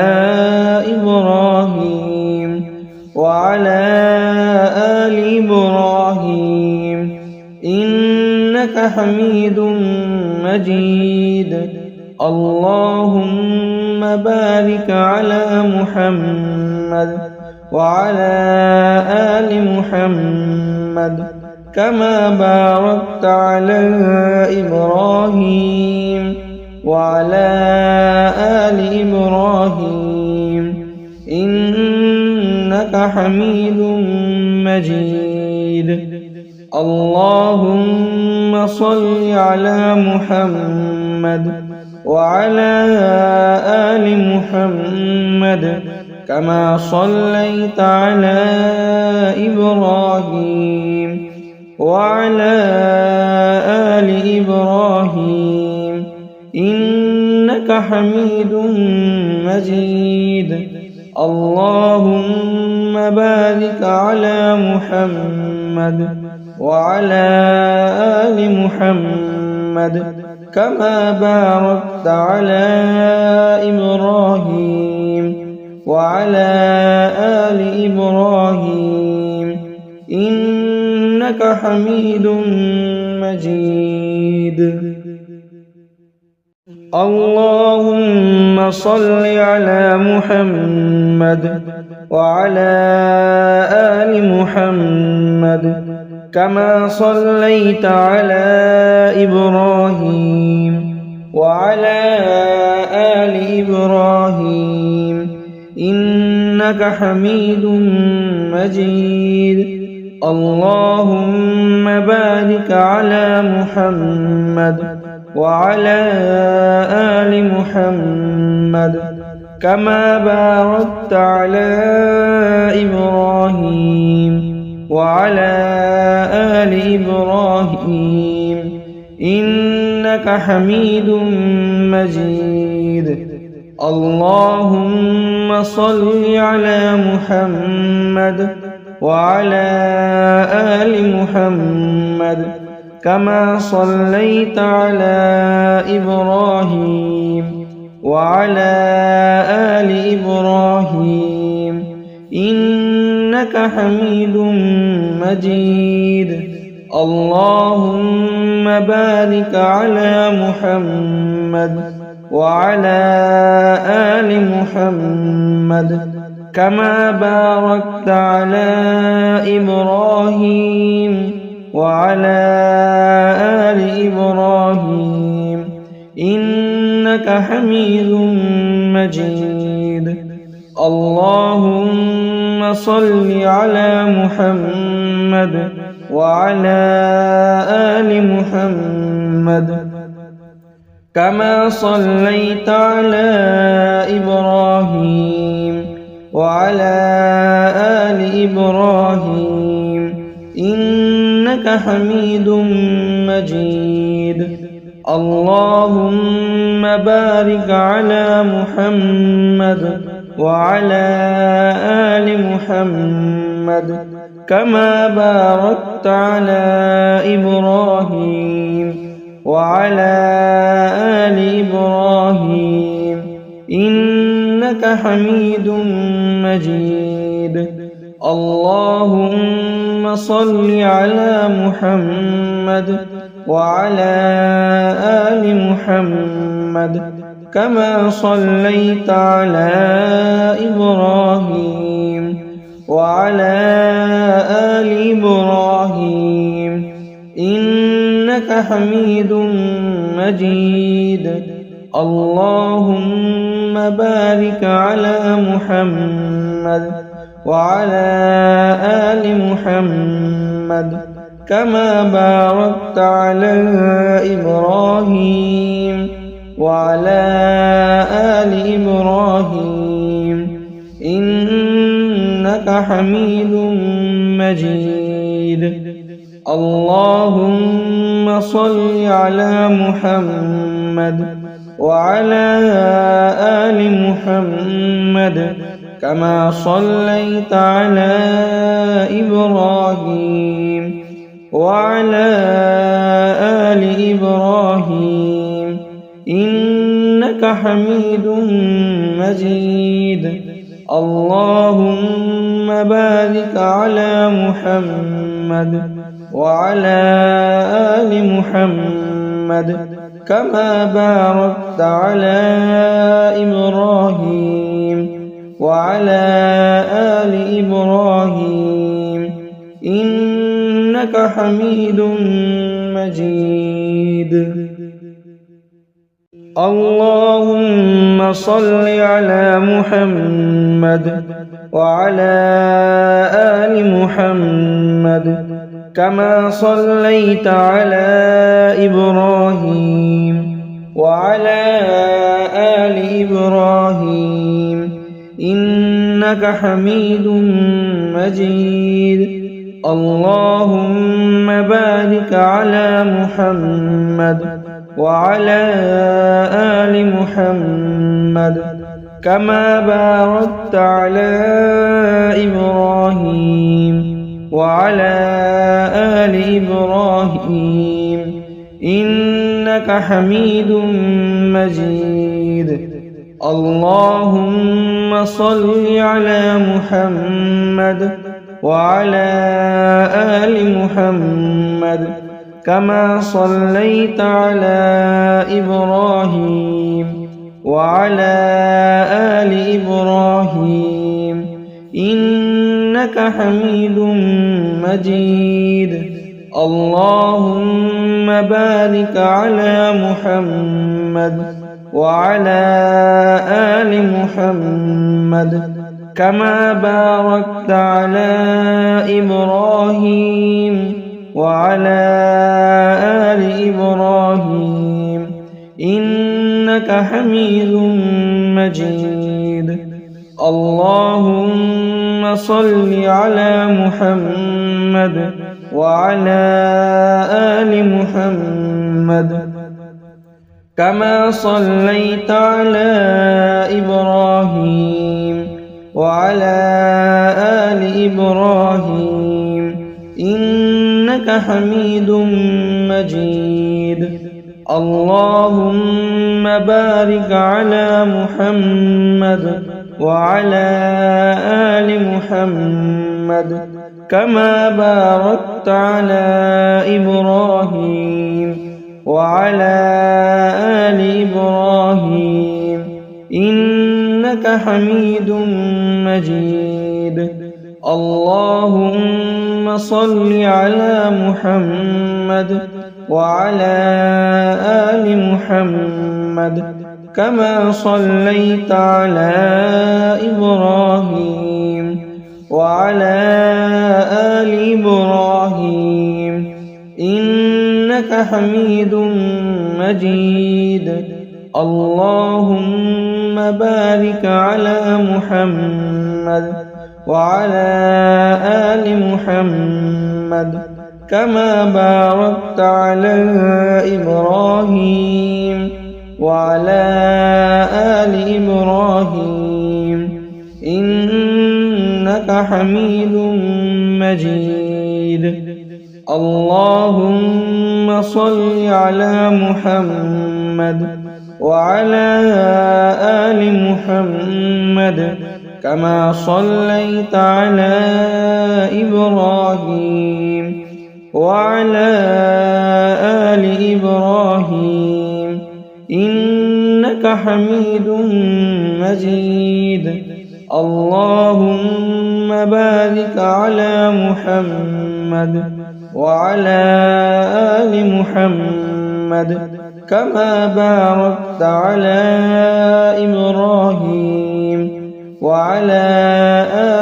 إبراهيم وعلى آل إبراهيم إنك حميد مجيد. اللهم بارك على محمد وعلى آل محمد كما باركت على إبراهيم وعلى آل إبراهيم إنك حميد مجيد. اللهم صل على محمد وعلى آل محمد كما صليت على إبراهيم وعلى آل إبراهيم إنك حميد مجيد. اللهم بارك على محمد وعلى آل محمد كما باركت على إبراهيم وعلى آل إبراهيم إنك حميد مجيد. اللهم صل على محمد وعلى آل محمد كما صليت على إبراهيم وعلى آل إبراهيم إنك حميد مجيد. اللهم بارك على محمد وعلى آل محمد كما باركت على إبراهيم وعلى آل إبراهيم إنك حميد مجيد. اللهم صل على محمد وعلى آل محمد كما صليت على إبراهيم وعلى آل إبراهيم إنك حميد مجيد. اللهم بارك على محمد وعلى آل محمد كما باركت على إبراهيم وعلى آل إبراهيم إنك حميد مجيد. اللهم صل على محمد وعلى آل محمد كما صليت على إبراهيم وعلى آل إبراهيم إنك حميد مجيد. اللهم بارك على محمد وعلى آل محمد كما باركت على إبراهيم وعلى آل إبراهيم إنك حميد مجيد. اللهم صل على محمد وعلى آل محمد كما صليت على إبراهيم وعلى آل إبراهيم إنك حميد مجيد. اللهم بارك على محمد وعلى آل محمد كما باركت على إبراهيم وعلى آل إبراهيم إنك حميد مجيد. اللهم صل على محمد وعلى آل محمد كما صليت على إبراهيم وعلى آل إبراهيم إنك حميد مجيد. اللهم بارك على محمد وعلى آل محمد كما باركت على إبراهيم وعلى آل إبراهيم إنك حميد مجيد. اللهم صل على محمد وعلى آل محمد كما صليت على إبراهيم وعلى آل إبراهيم إنك حميد مجيد. اللهم بارك على محمد وعلى آل محمد كما باركت على إبراهيم وعلى آل إبراهيم إنك حميد مجيد. اللهم صل على محمد وعلى آل محمد كما صليت على إبراهيم وعلى آل إبراهيم إنك حميد مجيد. اللهم بارك على محمد وعلى آل محمد كما باركت على إبراهيم وعلى آل إبراهيم إنك حميد مجيد. اللهم صل على محمد وعلى آل محمد كما صليت على إبراهيم وعلى آل إبراهيم إنك حميد مجيد. اللهم بارك على محمد وعلى آل محمد كما باركت على إبراهيم وعلى آل إبراهيم إنك حميد مجيد. اللهم صل على محمد وعلى آل محمد كما صليت على إبراهيم وعلى آل إبراهيم إنك حميد مجيد. اللهم بارك على محمد وعلى آل محمد كما باركت على إبراهيم وعلى آل إبراهيم إنك حميد مجيد. اللهم صل على محمد وعلى آل محمد كما صليت على إبراهيم وعلى آل إبراهيم إنك حميد مجيد. اللهم بارك على محمد وعلى آل محمد كما باركت على إبراهيم وعلى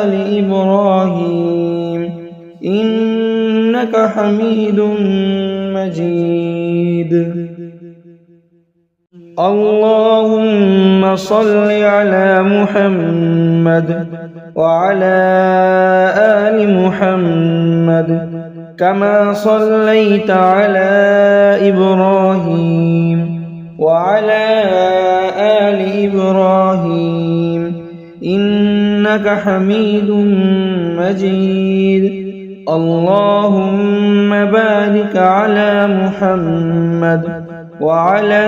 آل إبراهيم إنك حميد مجيد. اللهم صل على محمد وعلى آل محمد كما صليت على إبراهيم وعلى آل إبراهيم إنك حميد مجيد. اللهم بارك على محمد وعلى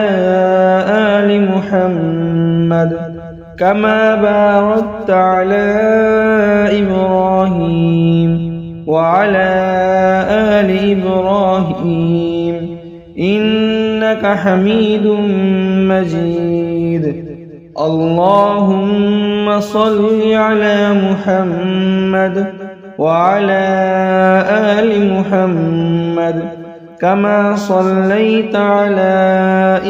آل محمد كما باركت على إبراهيم وعلى آل إبراهيم إنك حميد مجيد. اللهم صل على محمد وعلى آل محمد كما صليت على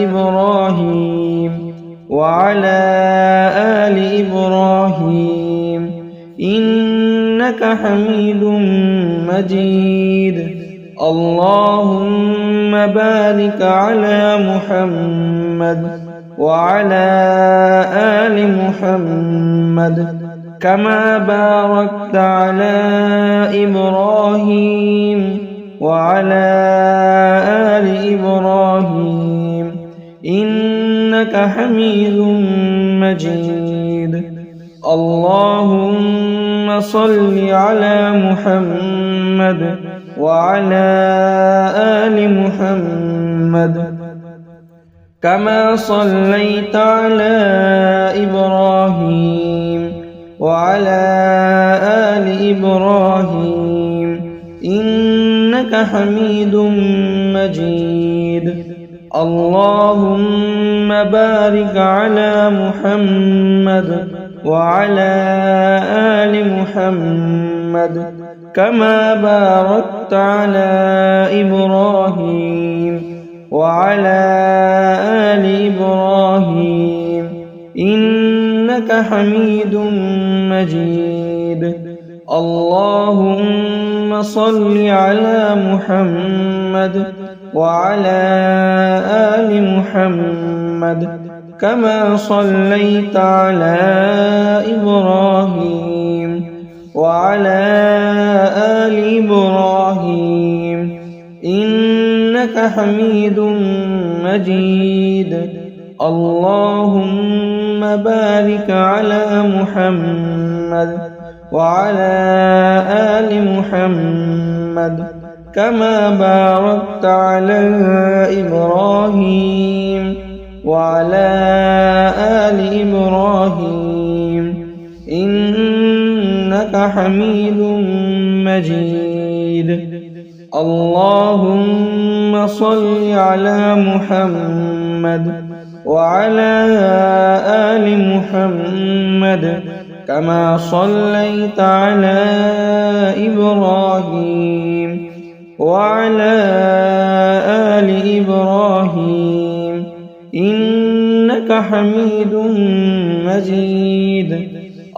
إبراهيم وعلى آل إبراهيم إنك حميد مجيد. اللهم بارك على محمد وعلى آل محمد كما باركت على إبراهيم وعلى آل إبراهيم إنك حميد مجيد. اللهم صل على محمد وعلى آل محمد كما صليت على إبراهيم وعلى آل إبراهيم إنك حميد مجيد. اللهم بارك على محمد وعلى آل محمد كما باركت على إبراهيم وعلى آل إبراهيم إنك حميد مجيد. اللهم صل على محمد وعلى آل محمد كما صليت على إبراهيم وعلى آل إبراهيم إنك حميد مجيد. اللهم بارك على محمد وعلى آل محمد كما باركت على إبراهيم وعلى آل إبراهيم إنك حميد مجيد. اللهم صل على محمد وعلى آل محمد كما صليت على إبراهيم وعلى آل إبراهيم إنك حميد مجيد.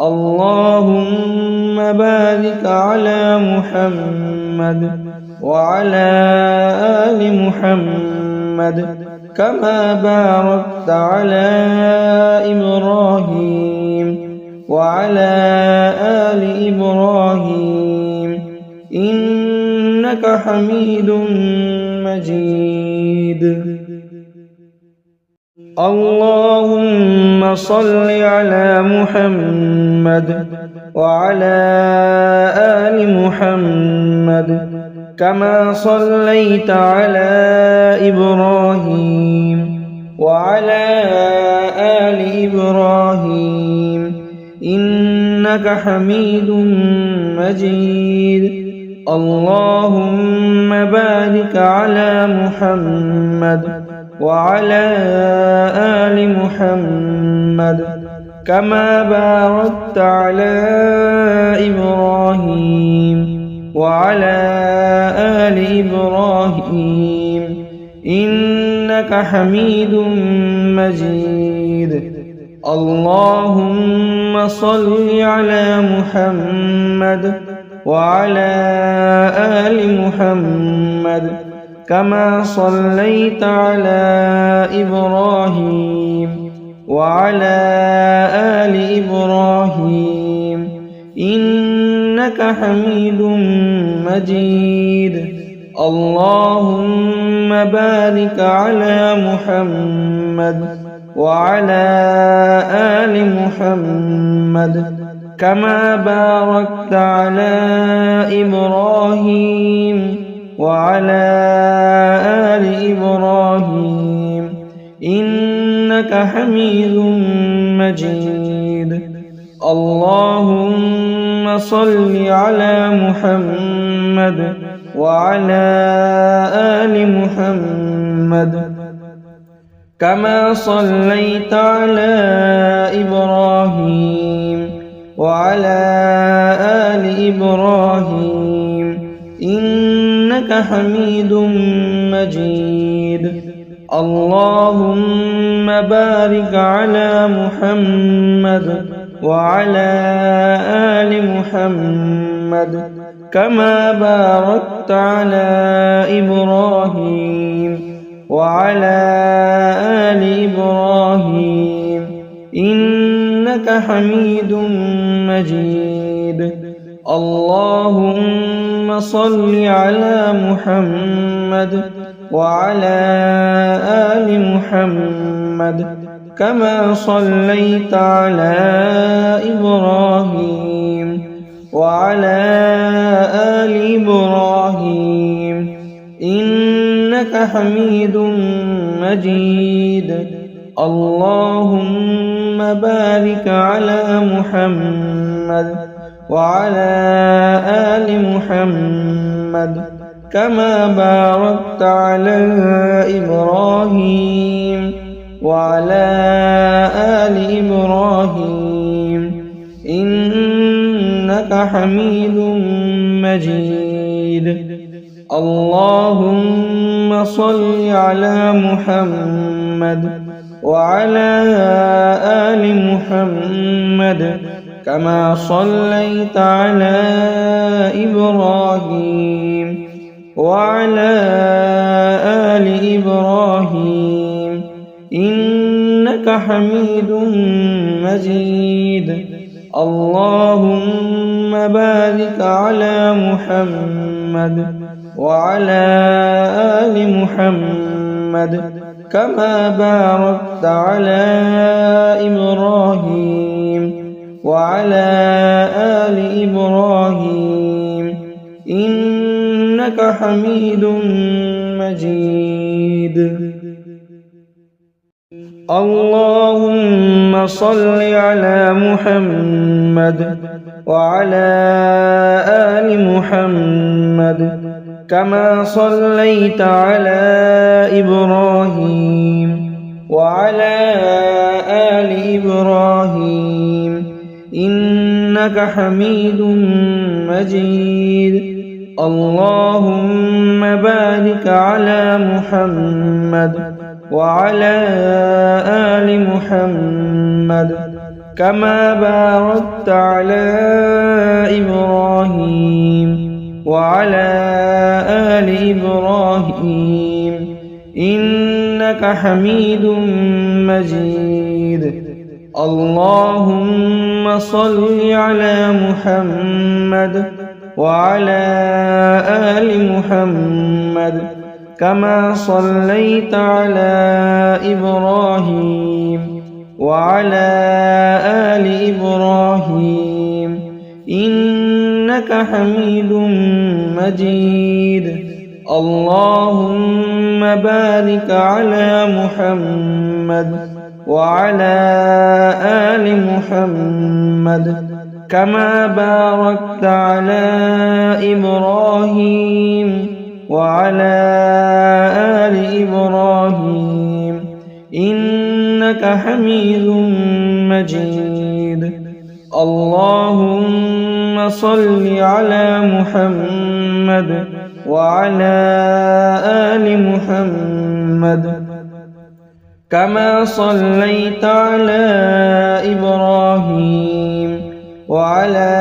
اللهم بارك على محمد وعلى آل محمد كما باركت على إبراهيم وعلى آل إبراهيم إنك حميد مجيد. اللهم صل على محمد وعلى آل محمد كما صليت على إبراهيم وعلى آل إبراهيم إنك حميد مجيد. اللهم بارك على محمد وعلى آل محمد كما باركت على إبراهيم وعلى آل إبراهيم إنك حميد مجيد. اللهم صل على محمد وعلى آل محمد كما صليت على إبراهيم وعلى آل إبراهيم إنك حميد مجيد. اللهم بارك على محمد وعلى آل محمد كما باركت على إبراهيم وعلى آل إبراهيم إنك حميد مجيد. اللهم صل على محمد وعلى آل محمد كما صليت على إبراهيم وعلى آل إبراهيم إنك حميد مجيد. اللهم بارك على محمد وعلى آل محمد كما باركت على إبراهيم وعلى آل إبراهيم إنك حميد مجيد. اللهم صل على محمد وعلى آل محمد كما صليت على إبراهيم وعلى آل إبراهيم إنك حميد مجيد. اللهم بارك على محمد وعلى آل محمد كما باركت على إبراهيم وعلى آل إبراهيم إنك حميد مجيد. اللهم صل على محمد وعلى آل محمد كما صليت على إبراهيم وعلى آل إبراهيم إنك حميد مجيد. اللهم بارك على محمد وعلى آل محمد كما باركت على إبراهيم وعلى آل إبراهيم إنك حميد مجيد. اللهم صل على محمد وعلى آل محمد كما صليت على إبراهيم وعلى آل إبراهيم إنك حميد مجيد. اللهم بارك على محمد وعلى آل محمد كما باركت على إبراهيم وعلى آل إبراهيم إنك حميد مجيد. اللهم صل على محمد وعلى آل محمد كما صليت على إبراهيم وعلى آل إبراهيم إنك حميد مجيد. اللهم بارك على محمد وعلى آل محمد كما باركت على إبراهيم وعلى آل إبراهيم إنك حميد مجيد. اللهم صل على محمد وعلى آل محمد كما صليت على إبراهيم وعلى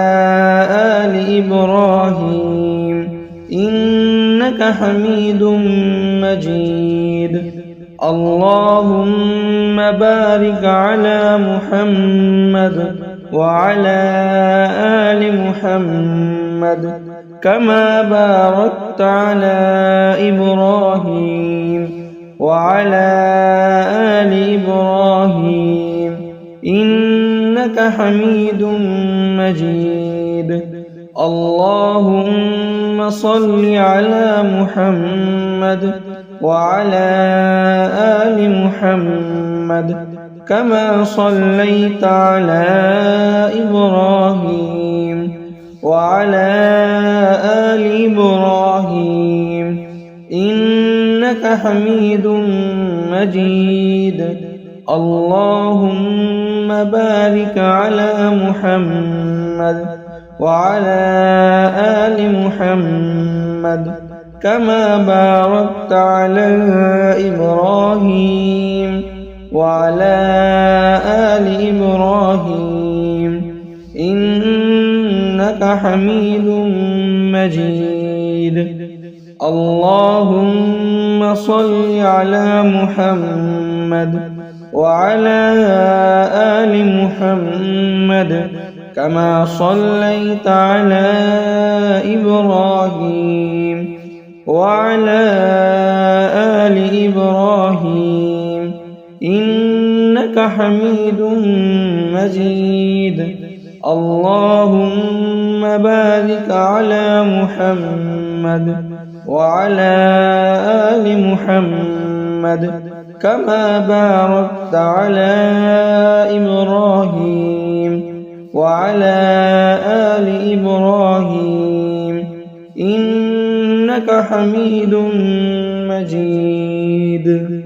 آل إبراهيم إنك حميد مجيد. اللهم بارك على محمد وعلى آل محمد كما باركت على إبراهيم وعلى آل إبراهيم إنك حميد مجيد. اللهم صل على محمد وعلى آل محمد كما صليت على إبراهيم وعلى آل إبراهيم إنك حميد مجيد. اللهم بارك على محمد وعلى آل محمد كما باركت على إبراهيم وعلى آل إبراهيم إنك حميد مجيد. اللهم صل على محمد وعلى آل محمد كما صليت على إبراهيم وعلى آل إبراهيم إنك إنك حميد مجيد. اللهم بارك على محمد وعلى آل محمد كما باركت على إبراهيم وعلى آل إبراهيم إنك حميد مجيد.